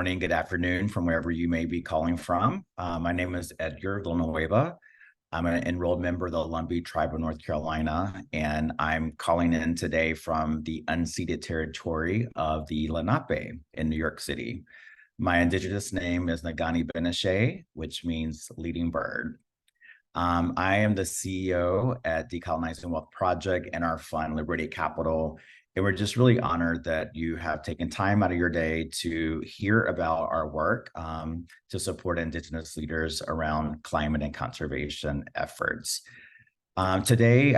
Morning, good afternoon from wherever you may be calling from. My name is Edgar Villanueva. I'm an enrolled member of the Lumbee Tribe of North Carolina, and I'm calling in today from the unceded territory of the Lenape in New York City. My indigenous name is Nagani Benashe, which means leading bird. I am the CEO at Decolonizing Wealth Project and our fund, Liberated Capital. And we're just really honored that you have taken time out of your day to hear about our work to support Indigenous leaders around climate and conservation efforts. Today,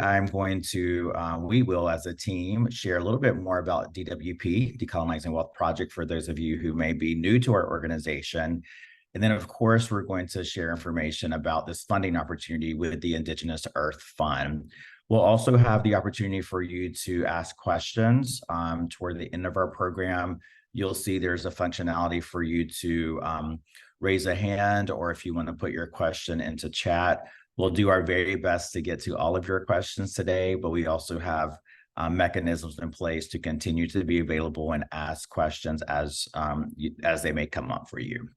we will as a team share a little bit more about DWP, Decolonizing Wealth Project, for those of you who may be new to our organization. And then, of course, we're going to share information about this funding opportunity with the Indigenous Earth Fund. We'll also have the opportunity for you to ask questions toward the end of our program. You'll see there's a functionality for you to raise a hand, or if you want to put your question into chat. We'll do our very best to get to all of your questions today, but we also have mechanisms in place to continue to be available and ask questions as they may come up for you.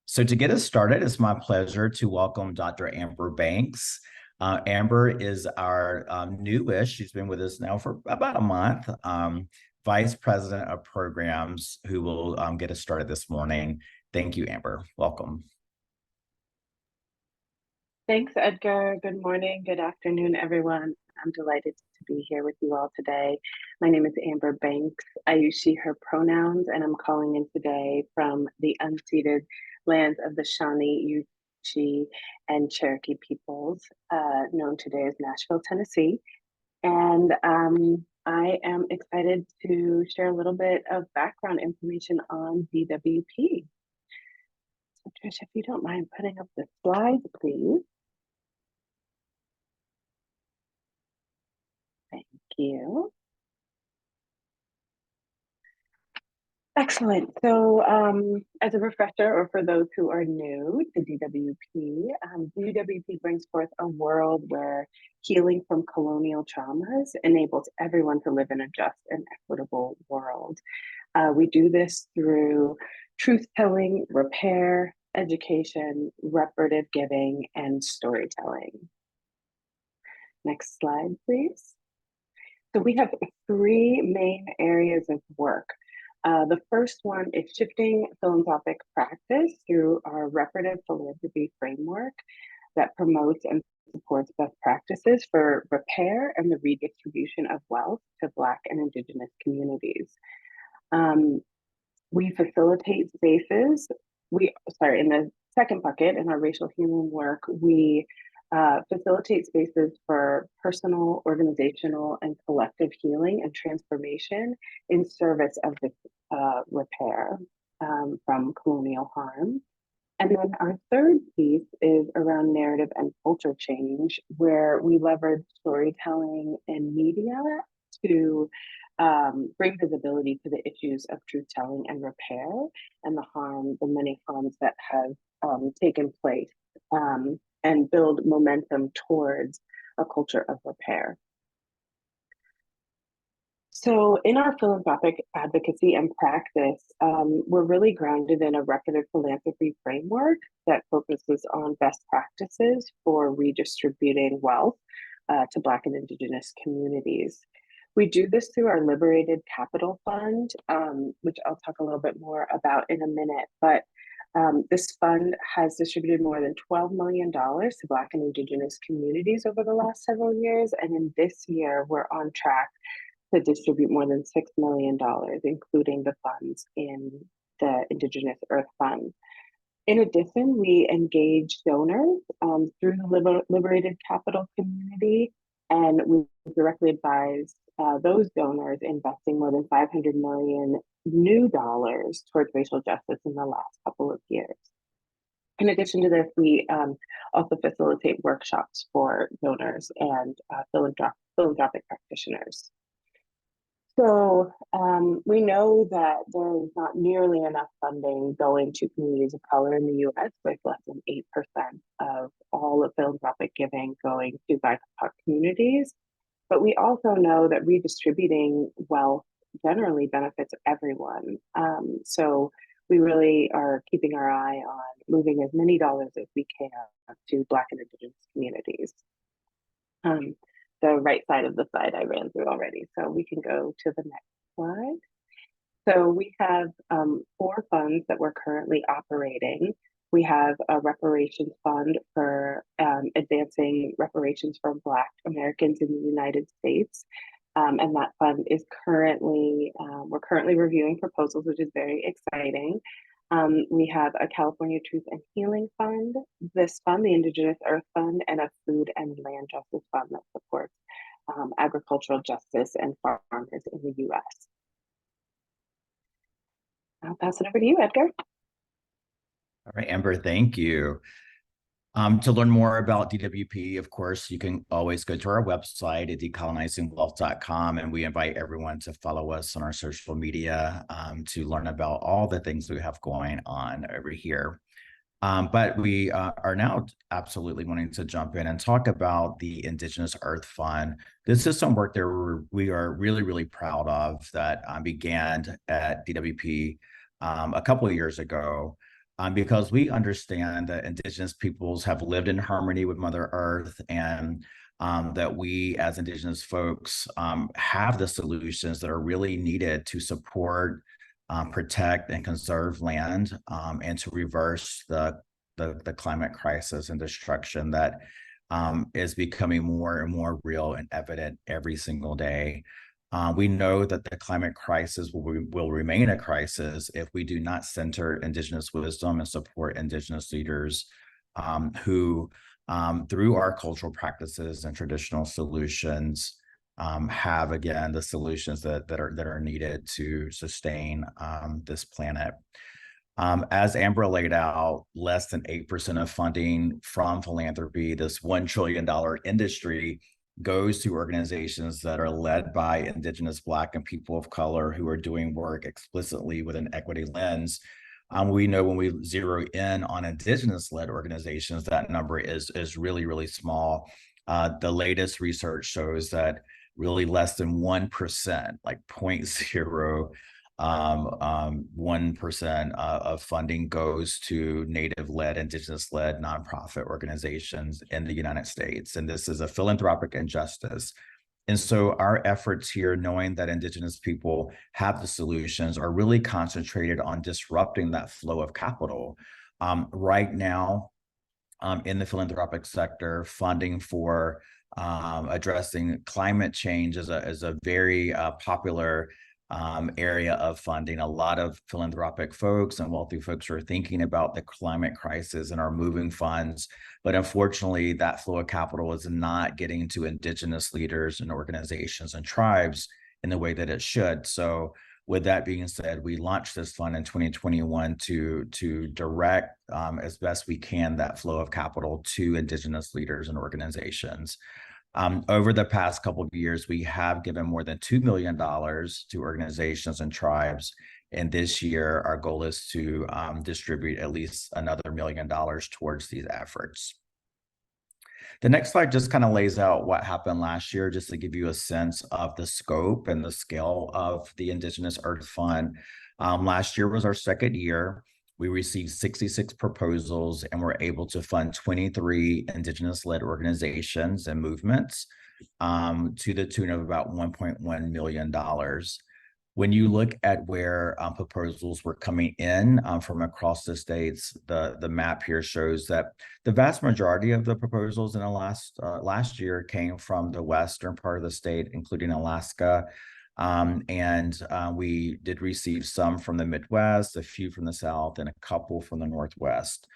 So to get us started, it's my pleasure to welcome Dr. Amber Banks. Amber is our newish, she's been with us now for about a month, Vice President of Programs, who will get us started this morning. Thank you, Amber. Welcome. Thanks, Edgar. Good morning, good afternoon, everyone. I'm delighted to be here with you all today. My name is Amber Banks. I use she, her pronouns, and I'm calling in today from the unceded lands of the Shawnee, Yuchi, and Cherokee peoples, known today as Nashville, Tennessee. And I am excited to share a little bit of background information on DWP. So Trish, if you don't mind putting up the slides, please. Thank you. Excellent. So as a refresher, or for those who are new to DWP, DWP brings forth a world where healing from colonial traumas enables everyone to live in a just and equitable world. We do this through truth-telling, repair, education, reparative giving, and storytelling. Next slide, please. So we have three main areas of work. The first one is shifting philanthropic practice through our reparative philanthropy framework that promotes and supports best practices for repair and the redistribution of wealth to Black and Indigenous communities. We facilitate spaces. In the second bucket, in our racial healing work, we facilitate spaces for personal, organizational, and collective healing and transformation in service of this repair from colonial harm. And then our third piece is around narrative and culture change, where we leverage storytelling and media to bring visibility to the issues of truth-telling and repair and the many harms that have taken place, and build momentum towards a culture of repair. So in our philanthropic advocacy and practice, we're really grounded in a reparative philanthropy framework that focuses on best practices for redistributing wealth to Black and Indigenous communities. We do this through our Liberated Capital Fund, which I'll talk a little bit more about in a minute, but this fund has distributed more than $12 million to Black and Indigenous communities over the last several years. And in this year, we're on track to distribute more than $6 million, including the funds in the Indigenous Earth Fund. In addition, we engage donors through the Liberated Capital community, and we directly advise those donors investing more than $500 million new dollars towards racial justice in the last couple of years. In addition to this, we also facilitate workshops for donors and philanthropic practitioners. So we know that there is not nearly enough funding going to communities of color in the U.S., with less than 8% of all of philanthropic giving going to BIPOC communities. But we also know that redistributing wealth generally benefits everyone. So we really are keeping our eye on moving as many dollars as we can to Black and Indigenous communities. The right side of the slide I ran through already, so we can go to the next slide. So we have 4 funds that we're currently operating. We have a reparations fund for advancing reparations for Black Americans in the United States. And that fund is currently, we're currently reviewing proposals, which is very exciting. We have a California Truth and Healing Fund, this fund, the Indigenous Earth Fund, and a Food and Land Justice Fund that supports agricultural justice and farmers in the US. I'll pass it over to you, Edgar. All right, Amber, thank you. To learn more about DWP, of course, you can always go to our website at decolonizingwealth.com, and we invite everyone to follow us on our social media to learn about all the things we have going on over here. But we are now absolutely wanting to jump in and talk about the Indigenous Earth Fund. This is some work that we are really, really proud of that began at DWP a couple of years ago. Because we understand that Indigenous peoples have lived in harmony with Mother Earth, and that we as Indigenous folks have the solutions that are really needed to support, protect, and conserve land, and to reverse the climate crisis and destruction that is becoming more and more real and evident every single day. We know that the climate crisis will remain a crisis if we do not center Indigenous wisdom and support Indigenous leaders who, through our cultural practices and traditional solutions, have, again, the solutions that are needed to sustain this planet. As Amber laid out, less than 8% of funding from philanthropy, this $1 trillion industry, goes to organizations that are led by Indigenous, Black, and people of color who are doing work explicitly with an equity lens. We know when we zero in on Indigenous-led organizations, that number is really, really small. The latest research shows that really less than 1%, like 0.01% of funding goes to Native-led, Indigenous-led nonprofit organizations in the United States. And this is a philanthropic injustice. And so our efforts here, knowing that Indigenous people have the solutions, are really concentrated on disrupting that flow of capital. Right now, in the philanthropic sector, funding for addressing climate change is a very popular area of funding. A lot of philanthropic folks and wealthy folks are thinking about the climate crisis and are moving funds. But unfortunately, that flow of capital is not getting to Indigenous leaders and organizations and tribes in the way that it should. So with that being said, we launched this fund in 2021 to direct as best we can that flow of capital to Indigenous leaders and organizations. Over the past couple of years, we have given more than $2 million to organizations and tribes. And this year, our goal is to distribute at least another $1 million towards these efforts. The next slide just kind of lays out what happened last year, just to give you a sense of the scope and the scale of the Indigenous Earth Fund. Last year was our second year. We received 66 proposals and were able to fund 23 Indigenous-led organizations and movements to the tune of about $1.1 million. When you look at where proposals were coming in from across the states, the map here shows that the vast majority of the proposals in the last year came from the western part of the state, including Alaska. We did receive some from the Midwest, a few from the South, and a couple from the Northwest.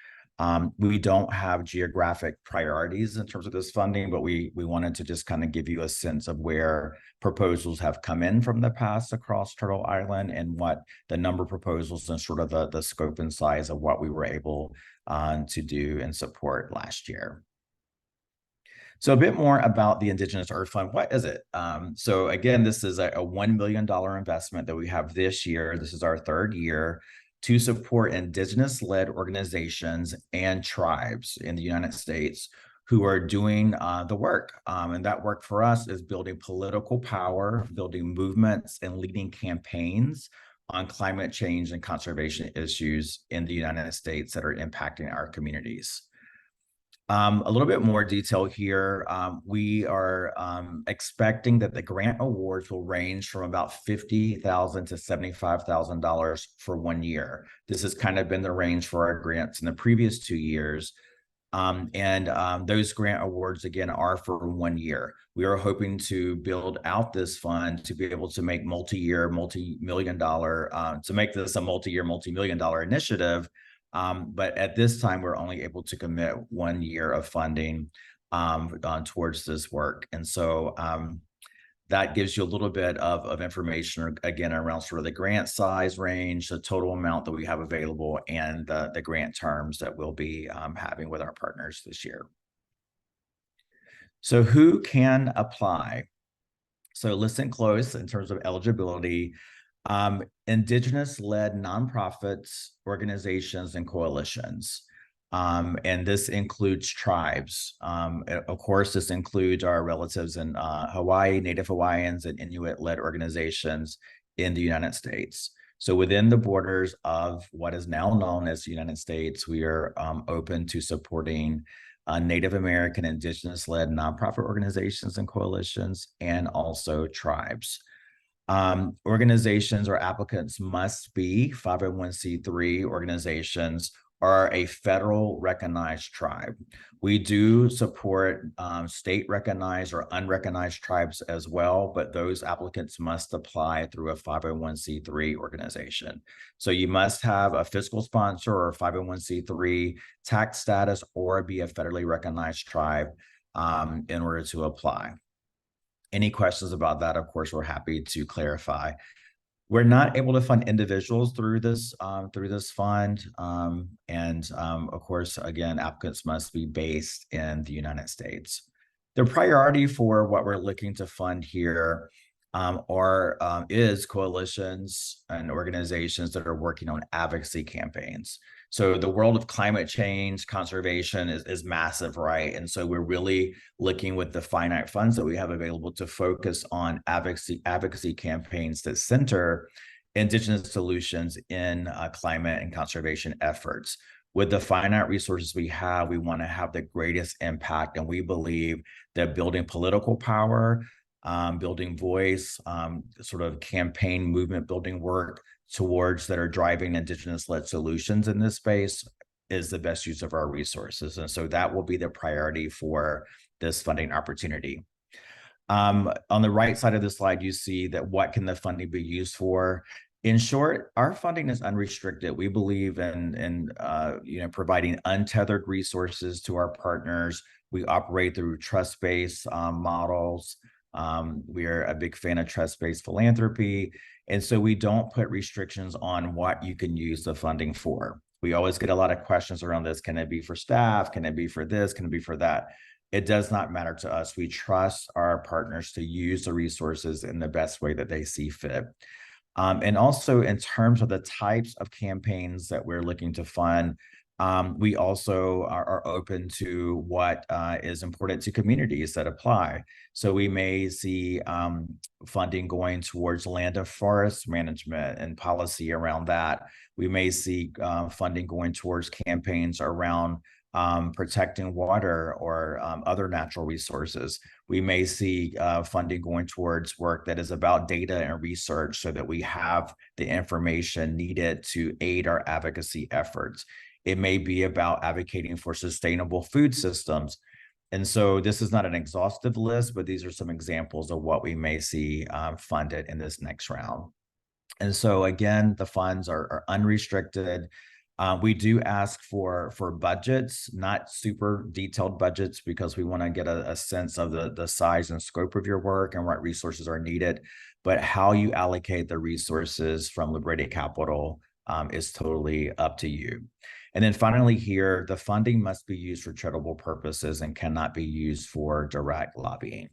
We don't have geographic priorities in terms of this funding, but we wanted to just kind of give you a sense of where proposals have come in from the past across Turtle Island and what the number of proposals and sort of the scope and size of what we were able to do and support last year. So a bit more about the Indigenous Earth Fund. What is it? So again, this is a $1 million investment that we have this year. This is our third year to support Indigenous-led organizations and tribes in the United States who are doing the work. And that work for us is building political power, building movements, and leading campaigns on climate change and conservation issues in the United States that are impacting our communities. A little bit more detail here. We are expecting that the grant awards will range from about $50,000 to $75,000 for 1 year. This has kind of been the range for our grants in the previous 2 years. Those grant awards, again, are for 1 year. We are hoping to build out this fund to be able to make multi-year, multi-million dollar, to make this a multi-year, multi-million dollar initiative. But at this time, we're only able to commit 1 year of funding towards this work. And so that gives you a little bit of information, again, around sort of the grant size range, the total amount that we have available, and the grant terms that we'll be having with our partners this year. So who can apply? So listen close in terms of eligibility. Indigenous-led nonprofits, organizations, and coalitions. And this includes tribes. Of course, this includes our relatives in Hawaii, Native Hawaiians, and Inuit-led organizations in the United States. So within the borders of what is now known as the United States, we are open to supporting Native American, Indigenous-led nonprofit organizations and coalitions, and also tribes. Organizations or applicants must be 501c3 organizations or a federal recognized tribe. We do support state recognized or unrecognized tribes as well, but those applicants must apply through a 501c3 organization. So you must have a fiscal sponsor or 501c3 tax status or be a federally recognized tribe in order to apply. Any questions about that, of course, we're happy to clarify. We're not able to fund individuals through this fund. Of course, again, applicants must be based in the United States. The priority for what we're looking to fund here is coalitions and organizations that are working on advocacy campaigns. So the world of climate change, conservation is massive, right? And so we're really looking with the finite funds that we have available to focus on advocacy campaigns that center Indigenous solutions in climate and conservation efforts. With the finite resources we have, we want to have the greatest impact, and we believe that building political power, building voice, sort of campaign movement building work towards that are driving Indigenous-led solutions in this space is the best use of our resources. And so that will be the priority for this funding opportunity. On the right side of the slide, you see that what can the funding be used for? In short, our funding is unrestricted. We believe in providing untethered resources to our partners. We operate through trust-based models. We are a big fan of trust-based philanthropy. And so we don't put restrictions on what you can use the funding for. We always get a lot of questions around this. Can it be for staff? Can it be for this? Can it be for that? It does not matter to us. We trust our partners to use the resources in the best way that they see fit. And also in terms of the types of campaigns that we're looking to fund, we also are open to what is important to communities that apply. So we may see funding going towards land and forest management and policy around that. We may see funding going towards campaigns around protecting water or other natural resources. We may see funding going towards work that is about data and research so that we have the information needed to aid our advocacy efforts. It may be about advocating for sustainable food systems. And so this is not an exhaustive list, but these are some examples of what we may see funded in this next round. And so again, the funds are unrestricted. We do ask for budgets, not super detailed budgets, because we want to get a sense of the size and scope of your work and what resources are needed. But how you allocate the resources from Liberated Capital is totally up to you. And then finally here, the funding must be used for charitable purposes and cannot be used for direct lobbying.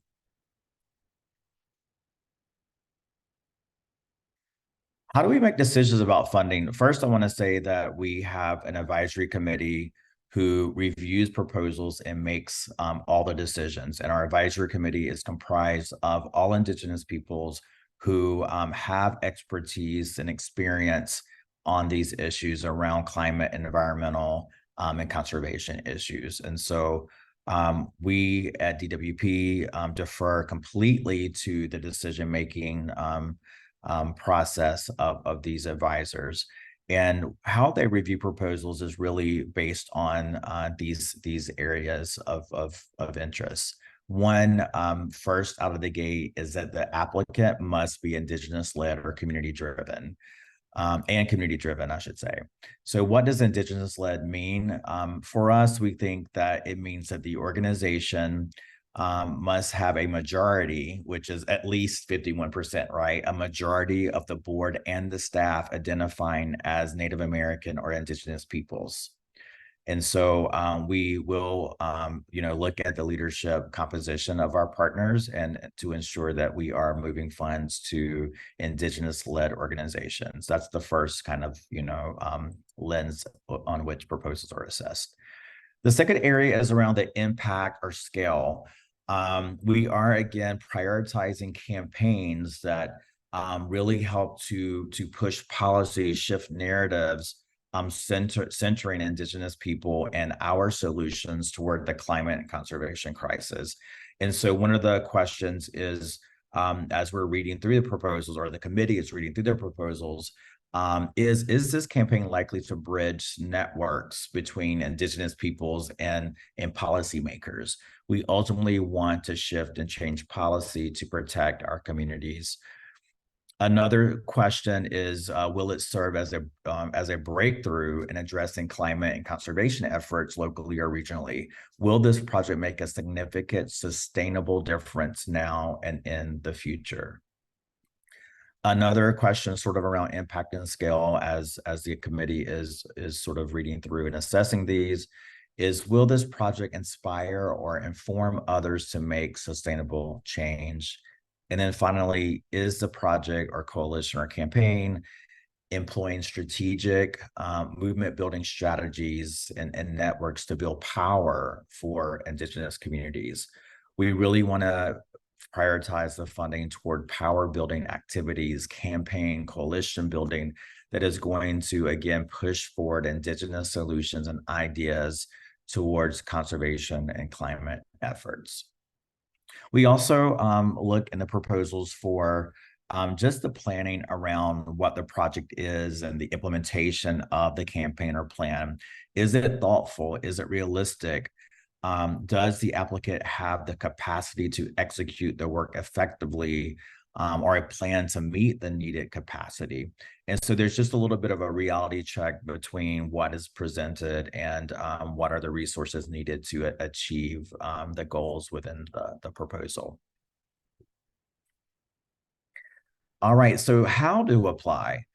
How do we make decisions about funding? First, I want to say that we have an advisory committee who reviews proposals and makes all the decisions. And our advisory committee is comprised of all Indigenous peoples who have expertise and experience on these issues around climate and environmental and conservation issues. And so we at DWP defer completely to the decision-making process of these advisors. And how they review proposals is really based on these areas of interest. One, first out of the gate is that the applicant must be Indigenous-led or community-driven. And community-driven, I should say. So what does Indigenous-led mean? For us, we think that it means that the organization must have a majority, which is at least 51%, right? A majority of the board and the staff identifying as Native American or Indigenous peoples. And so we will, look at the leadership composition of our partners and to ensure that we are moving funds to Indigenous-led organizations. That's the first kind of, lens on which proposals are assessed. The second area is around the impact or scale. We are, again, prioritizing campaigns that really help to push policy, shift narratives, centering Indigenous people and our solutions toward the climate and conservation crisis. And so one of the questions is, as we're reading through the proposals, or the committee is reading through their proposals, is this campaign likely to bridge networks between Indigenous peoples and policymakers? We ultimately want to shift and change policy to protect our communities. Another question is, will it serve as a breakthrough in addressing climate and conservation efforts locally or regionally? Will this project make a significant sustainable difference now and in the future? Another question sort of around impact and scale as the committee is sort of reading through and assessing these is, will this project inspire or inform others to make sustainable change? And then finally, is the project or coalition or campaign employing strategic movement building strategies and networks to build power for Indigenous communities? We really want to prioritize the funding toward power building activities, campaign, coalition building that is going to, again, push forward Indigenous solutions and ideas towards conservation and climate efforts. We also look in the proposals for just the planning around what the project is and the implementation of the campaign or plan. Is it thoughtful? Is it realistic? Does the applicant have the capacity to execute the work effectively, or a plan to meet the needed capacity? And so there's just a little bit of a reality check between what is presented and what are the resources needed to achieve the goals within the proposal. All right, so how to apply?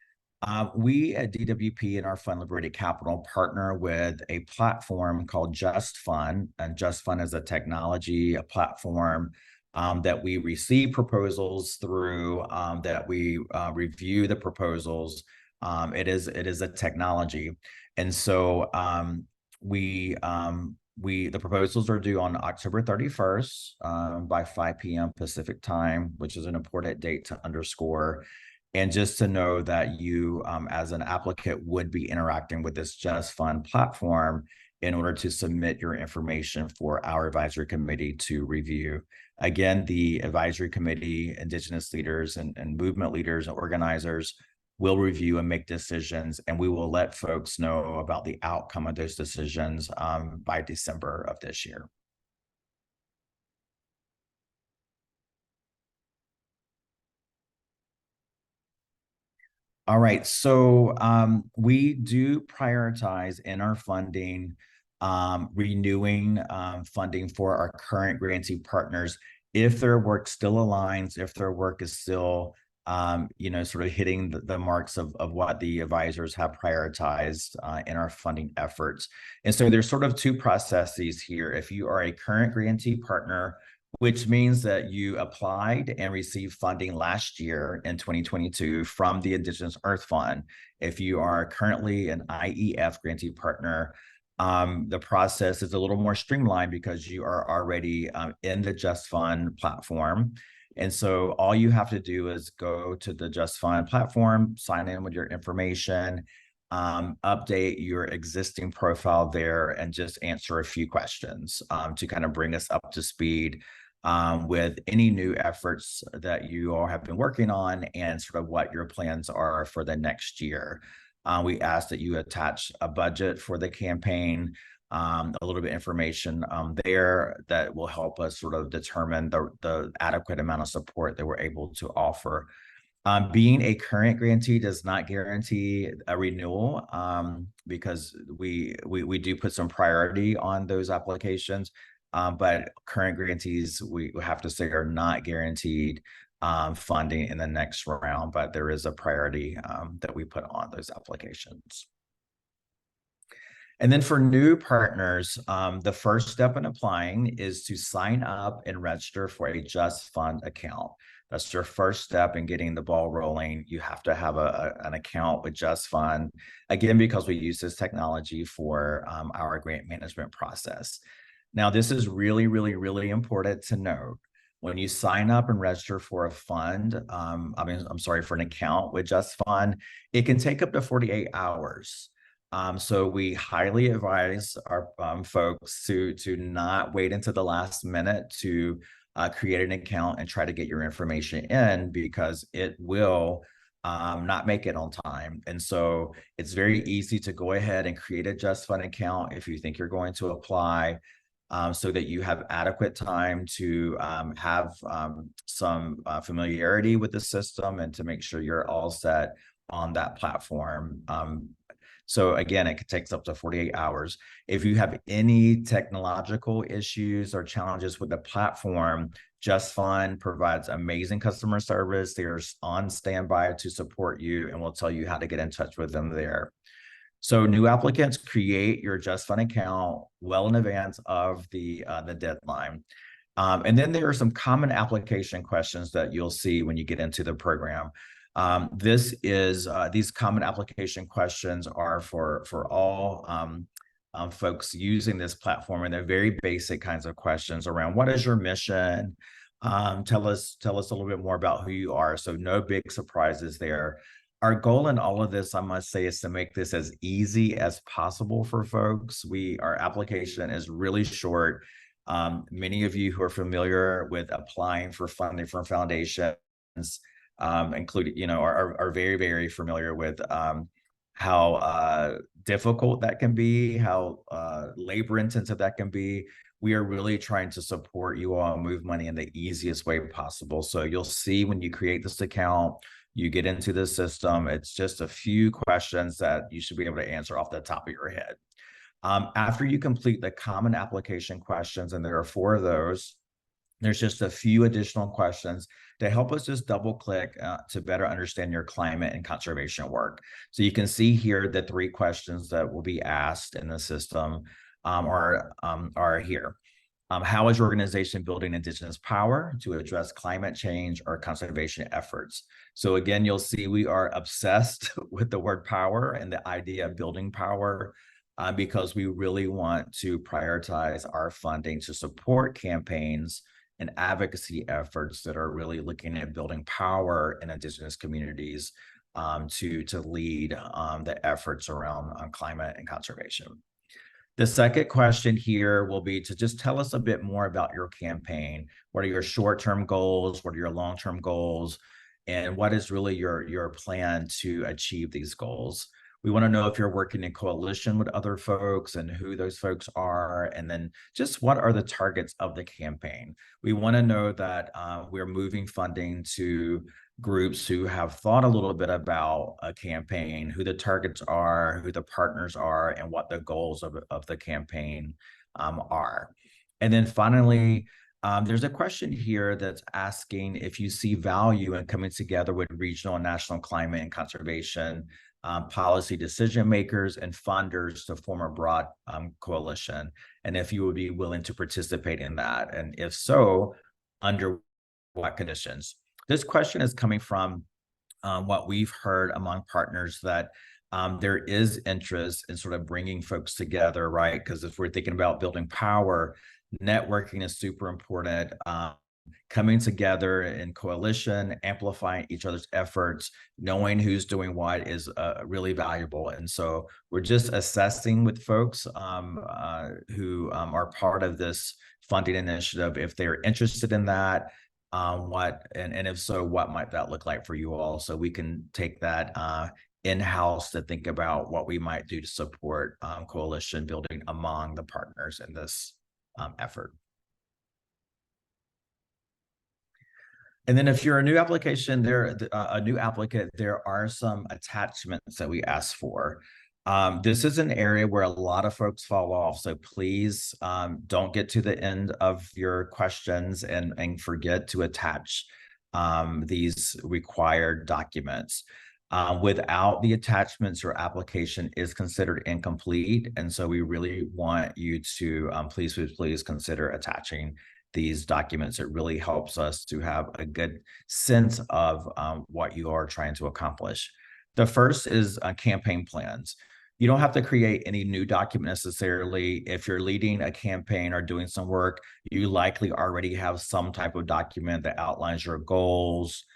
We at DWP and our fund, Liberated Capital, partner with a platform called JustFund, and JustFund is a technology, a platform that we receive proposals through, that we review the proposals. It is a technology, and so the proposals are due on October 31st by 5 p.m. Pacific time, which is an important date to underscore. And just to know that you, as an applicant, would be interacting with this JustFund platform in order to submit your information for our advisory committee to review. Again, the advisory committee, Indigenous leaders and movement leaders and organizers will review and make decisions, and we will let folks know about the outcome of those decisions by December of this year. All right, so we do prioritize in our funding renewing funding for our current grantee partners if their work still aligns, if their work is still sort of hitting the marks of what the advisors have prioritized in our funding efforts. And so there's sort of two processes here. If you are a current grantee partner, which means that you applied and received funding last year in 2022 from the Indigenous Earth Fund. If you are currently an IEF grantee partner, the process is a little more streamlined because you are already in the JustFund platform. And so all you have to do is go to the JustFund platform, sign in with your information, update your existing profile there, and just answer a few questions to kind of bring us up to speed with any new efforts that you all have been working on and sort of what your plans are for the next year. We ask that you attach a budget for the campaign, a little bit of information there that will help us sort of determine the adequate amount of support that we're able to offer. Being a current grantee does not guarantee a renewal because we do put some priority on those applications, but current grantees, we have to say, are not guaranteed funding in the next round, but there is a priority that we put on those applications. And then for new partners, the first step in applying is to sign up and register for a JustFund account. That's your first step in getting the ball rolling. You have to have an account with JustFund, again, because we use this technology for our grant management process. Now, this is really, really, really important to note. When you sign up and register for a fund, for an account with JustFund, it can take up to 48 hours. So we highly advise our folks to not wait until the last minute to create an account and try to get your information in, because it will not make it on time. And so it's very easy to go ahead and create a JustFund account if you think you're going to apply, so that you have adequate time to have some familiarity with the system and to make sure you're all set on that platform. So again, it takes up to 48 hours. If you have any technological issues or challenges with the platform, JustFund provides amazing customer service. They're on standby to support you, and will tell you how to get in touch with them there. So new applicants, create your JustFund account well in advance of the deadline. And then there are some common application questions that you'll see when you get into the program. These common application questions are for all folks using this platform, and they're very basic kinds of questions around: what is your mission? Tell us a little bit more about who you are. So no big surprises there. Our goal in all of this, I must say, is to make this as easy as possible for folks. Our application is really short. Many of you who are familiar with applying for funding from foundations, including, are very, very familiar with how difficult that can be, how labor intensive that can be. We are really trying to support you all move money in the easiest way possible. So you'll see when you create this account, you get into the system, it's just a few questions that you should be able to answer off the top of your head. After you complete the common application questions, and there are 4 of those, there's just a few additional questions to help us just double click to better understand your climate and conservation work. So you can see here the 3 questions that will be asked in the system are here. How is your organization building Indigenous power to address climate change or conservation efforts? So again, you'll see we are obsessed with the word power and the idea of building power, because we really want to prioritize our funding to support campaigns and advocacy efforts that are really looking at building power in Indigenous communities to lead the efforts around climate and conservation. The second question here will be to just tell us a bit more about your campaign. What are your short-term goals? What are your long-term goals? And what is really your plan to achieve these goals? We want to know if you're working in coalition with other folks and who those folks are, and then just what are the targets of the campaign. We want to know that we're moving funding to groups who have thought a little bit about a campaign, who the targets are, who the partners are, and what the goals of the campaign are. And then finally, there's a question here that's asking if you see value in coming together with regional and national climate and conservation policy decision makers and funders to form a broad coalition, and if you would be willing to participate in that, and if so, under what conditions. This question is coming from what we've heard among partners, that there is interest in sort of bringing folks together, right? Because if we're thinking about building power, networking is super important. coming together in coalition, amplifying each other's efforts, knowing who's doing what is really valuable. And so we're just assessing with folks who are part of this funding initiative if they're interested in that. And if so, what might that look like for you all? So we can take that in-house to think about what we might do to support coalition building among the partners in this effort. And then if you're a new application, a new applicant, there are some attachments that we ask for. This is an area where a lot of folks fall off. So please don't get to the end of your questions and forget to attach these required documents. Without the attachments, your application is considered incomplete. And so we really want you to please consider attaching these documents. It really helps us to have a good sense of what you are trying to accomplish. The first is campaign plans. You don't have to create any new document necessarily. If you're leading a campaign or doing some work, you likely already have some type of document that outlines your goals.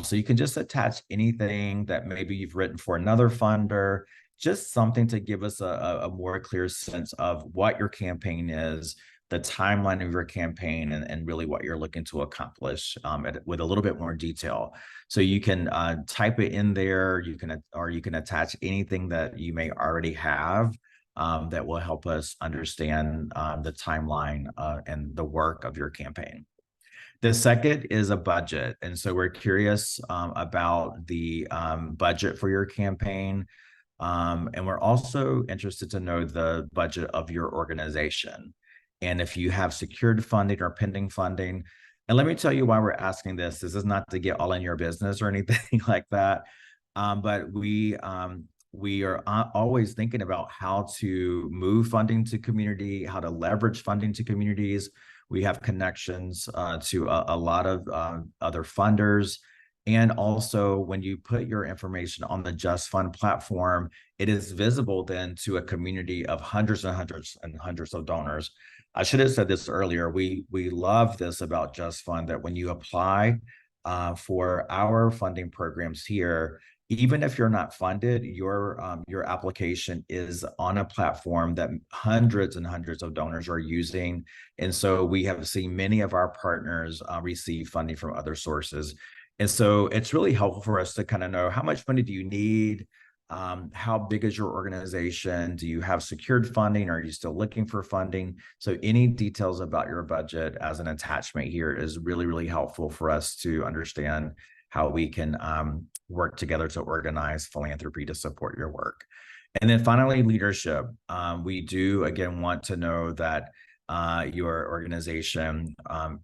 So you can just attach anything that maybe you've written for another funder, just something to give us a more clear sense of what your campaign is, the timeline of your campaign, and really what you're looking to accomplish with a little bit more detail. So you can type it in there, you can attach anything that you may already have that will help us understand the timeline and the work of your campaign. The second is a budget. And so we're curious about the budget for your campaign. And we're also interested to know the budget of your organization. And if you have secured funding or pending funding. And let me tell you why we're asking this. This is not to get all in your business or anything like that. But we are always thinking about how to move funding to community, how to leverage funding to communities. We have connections to a lot of other funders. And also, when you put your information on the JustFund platform, it is visible then to a community of hundreds and hundreds and hundreds of donors. I should have said this earlier. We love this about JustFund, that when you apply for our funding programs here, even if you're not funded, your application is on a platform that hundreds and hundreds of donors are using. And so we have seen many of our partners receive funding from other sources. And so it's really helpful for us to kind of know, how much money do you need? How big is your organization? Do you have secured funding? Are you still looking for funding? So any details about your budget as an attachment here is really, really helpful for us to understand how we can work together to organize philanthropy to support your work. And then finally, leadership. We do, again, want to know that your organization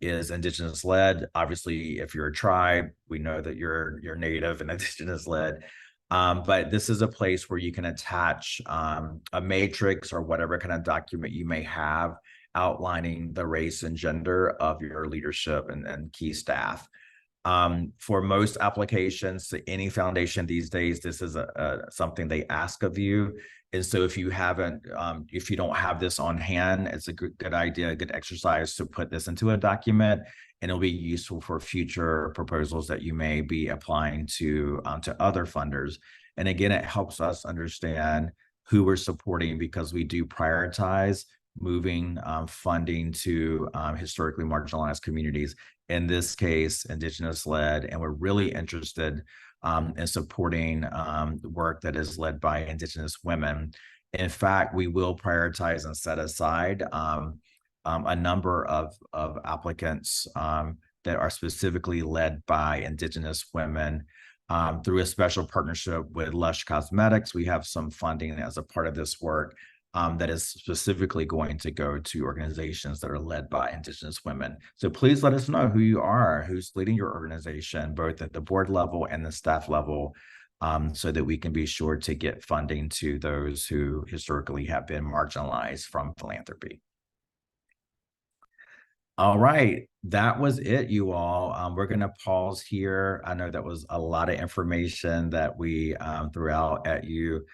is Indigenous-led. Obviously, if you're a tribe, we know that you're Native and Indigenous-led. But this is a place where you can attach a matrix or whatever kind of document you may have outlining the race and gender of your leadership and key staff. For most applications to any foundation these days, this is something they ask of you. And so if you don't have this on hand, it's a good idea, a good exercise to put this into a document, and it'll be useful for future proposals that you may be applying to other funders. And again, it helps us understand who we're supporting, because we do prioritize moving funding to historically marginalized communities, in this case, Indigenous-led, and we're really interested in supporting the work that is led by Indigenous women. In fact, we will prioritize and set aside a number of applicants that are specifically led by Indigenous women. Through a special partnership with Lush Cosmetics, we have some funding as a part of this work that is specifically going to go to organizations that are led by Indigenous women. So please let us know who you are, who's leading your organization, both at the board level and the staff level, so that we can be sure to get funding to those who historically have been marginalized from philanthropy. All right, that was it, you all. We're going to pause here. I know that was a lot of information that we threw out at you.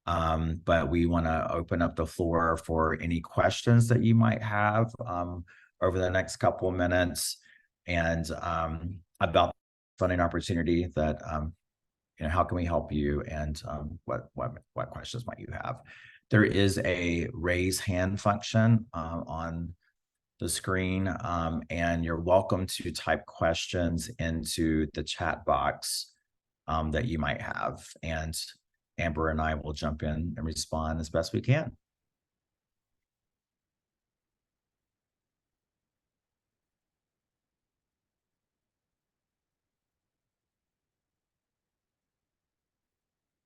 But we want to open up the floor for any questions that you might have over the next couple of minutes. and about funding opportunity that how can we help you, and what questions might you have. There is a raise hand function on the screen, and you're welcome to type questions into the chat box that you might have, and Amber and I will jump in and respond as best we can.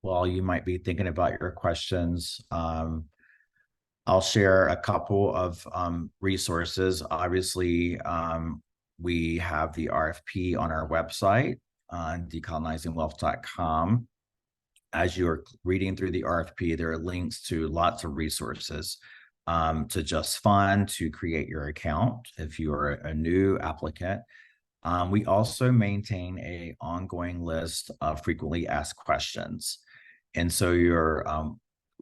While you might be thinking about your questions, I'll share a couple of resources. Obviously, we have the RFP on our website on decolonizingwealth.com. As you're reading through the RFP, there are links to lots of resources to JustFund to create your account if you are a new applicant. We also maintain an ongoing list of frequently asked questions. And so you're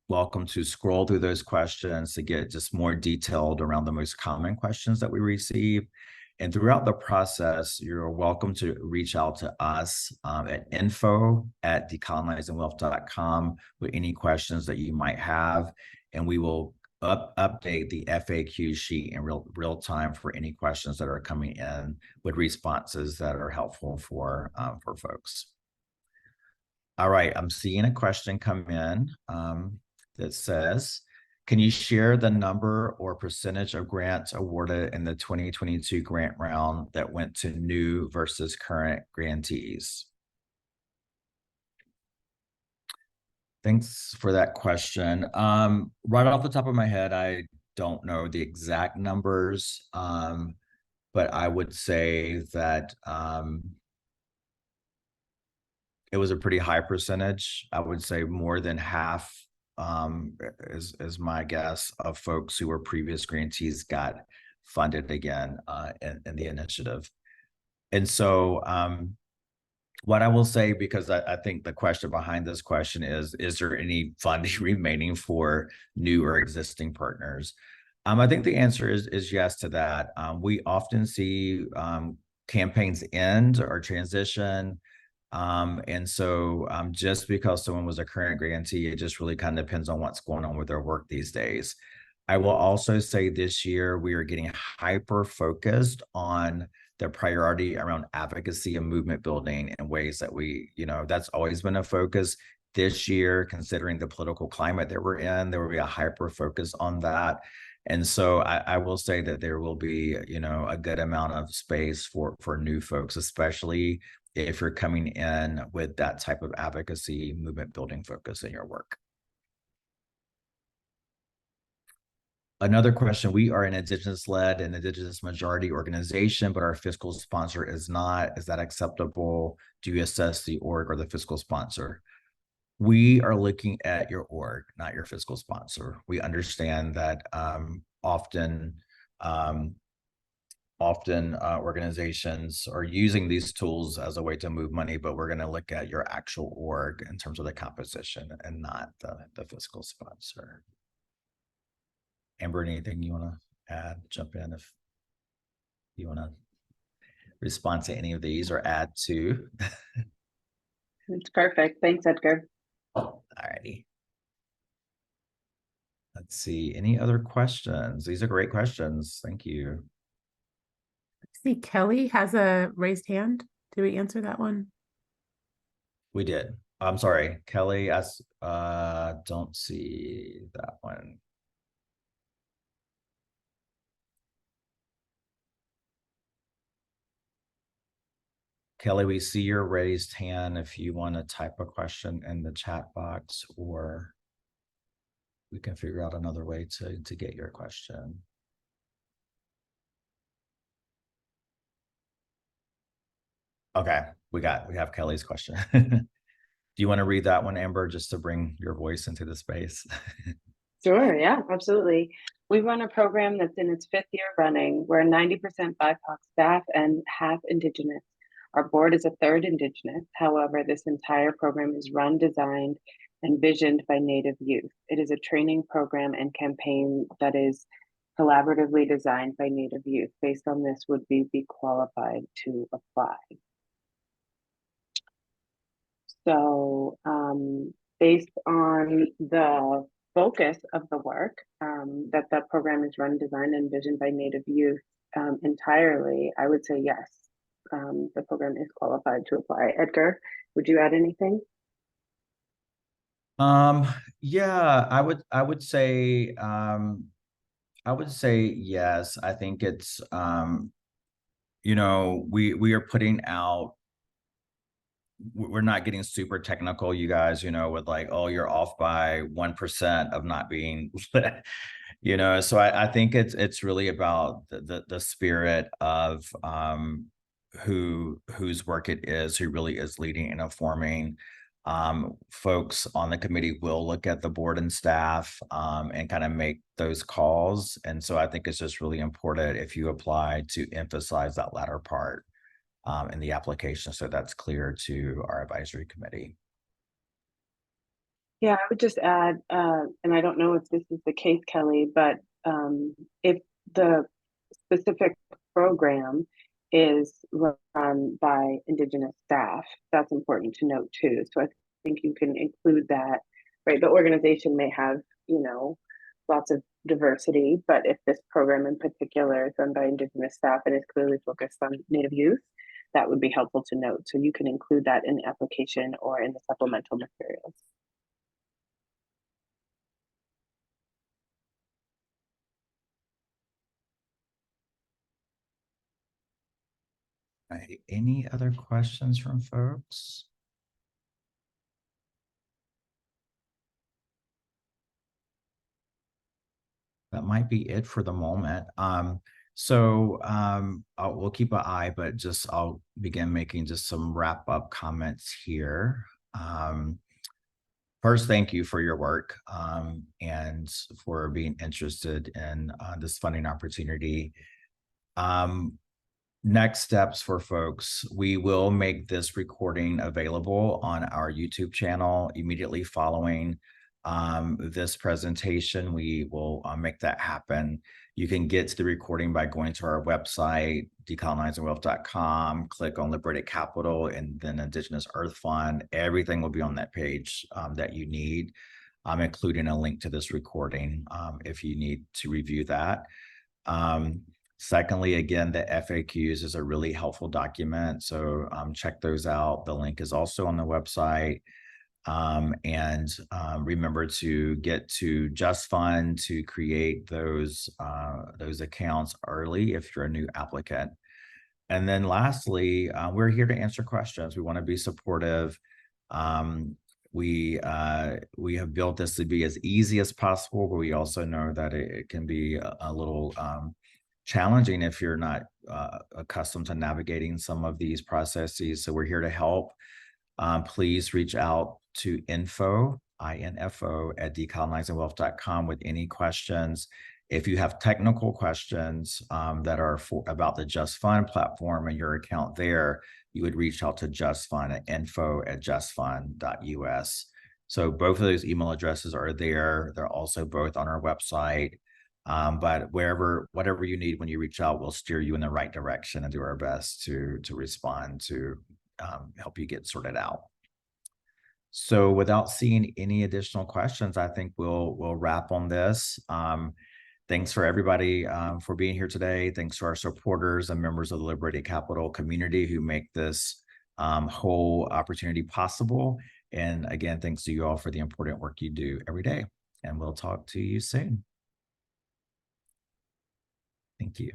welcome to scroll through those questions to get just more detailed around the most common questions that we receive. And throughout the process, you're welcome to reach out to us at info@decolonizingwealth.com with any questions that you might have. And we will update the FAQ sheet in real time for any questions that are coming in with responses that are helpful for folks. All right, I'm seeing a question come in that says, can you share the number or percentage of grants awarded in the 2022 grant round that went to new versus current grantees? Thanks for that question. Right off the top of my head, I don't know the exact numbers, but I would say that it was a pretty high percentage. I would say more than half is my guess of folks who were previous grantees got funded again in the initiative. And so what I will say, because I think the question behind this question is there any funding remaining for new or existing partners? I think the answer is yes to that. We often see campaigns end or transition. And so just because someone was a current grantee, it just really kind of depends on what's going on with their work these days. I will also say this year, we are getting hyper focused on the priority around advocacy and movement building in ways that that's always been a focus. This year, considering the political climate that we're in, there will be a hyper focus on that. And so I will say that there will be, a good amount of space for new folks, especially if you're coming in with that type of advocacy, movement building focus in your work. Another question, we are an Indigenous-led and Indigenous majority organization, but our fiscal sponsor is not. Is that acceptable? Do you assess the org or the fiscal sponsor? We are looking at your org, not your fiscal sponsor. We understand that often organizations are using these tools as a way to move money, but we're going to look at your actual org in terms of the composition and not the fiscal sponsor. Amber, anything you want to add? Jump in if you want to respond to any of these or add to. It's perfect. Thanks, Edgar. All righty. Let's see. Any other questions? These are great questions. Thank you. See, Kelly has a raised hand. Did we answer that one? We did. I'm sorry, Kelly. Don't see that one. Kelly, we see your raised hand if you want to type a question in the chat box, or we can figure out another way to get your question. Okay, we have Kelly's question. Do you want to read that one, Amber, just to bring your voice into the space? Sure, yeah, absolutely. We run a program that's in its 5th year running. We're 90% BIPOC staff and half Indigenous. Our board is a third Indigenous. However, this entire program is run, designed, and visioned by Native youth. It is a training program and campaign that is collaboratively designed by Native youth. Based on this, would we be qualified to apply? So based on the focus of the work, that the program is run, designed, and envisioned by Native youth entirely, I would say yes. The program is qualified to apply. Edgar, would you add anything? Yeah, I would say yes. I think it's we are putting out, we're not getting super technical, you guys, with like, oh, you're off by 1% of not being so I think it's really about the spirit of whose work it is, who really is leading and informing. Folks on the committee will look at the board and staff and kind of make those calls. And so I think it's just really important, if you apply, to emphasize that latter part in the application, so that's clear to our advisory committee. Yeah, I would just add, and I don't know if this is the case, Kelly, but if the specific program is run by Indigenous staff, that's important to note too. So I think you can include that, right? The organization may have, lots of diversity, but if this program in particular is run by Indigenous staff and is clearly focused on Native youth, that would be helpful to note. So you can include that in the application or in the supplemental materials. Right. Any other questions from folks? That might be it for the moment. We'll keep an eye, but I'll begin making just some wrap up comments here. First, thank you for your work and for being interested in this funding opportunity. Next steps for folks: we will make this recording available on our YouTube channel immediately following this presentation. We will make that happen. You can get to the recording by going to our website, decolonizingwealth.com, click on Liberated Capital, and then Indigenous Earth Fund. Everything will be on that page that you need, including a link to this recording if you need to review that. Secondly, again, the FAQs is a really helpful document, so check those out. The link is also on the website. Remember to get to JustFund to create those accounts early if you're a new applicant. And then lastly, we're here to answer questions. We want to be supportive. We have built this to be as easy as possible, but we also know that it can be a little challenging if you're not accustomed to navigating some of these processes. So we're here to help. Please reach out to info at decolonizingwealth.com with any questions. If you have technical questions that are about the JustFund platform and your account there, you would reach out to JustFund at info@justfund.us. So both of those email addresses are there. They're also both on our website. But whatever you need when you reach out, we'll steer you in the right direction and do our best to respond to help you get sorted out. So without seeing any additional questions, I think we'll wrap on this. Thanks for everybody for being here today. Thanks to our supporters and members of the Liberated Capital community who make this whole opportunity possible. And again, thanks to you all for the important work you do every day. And we'll talk to you soon. Thank you.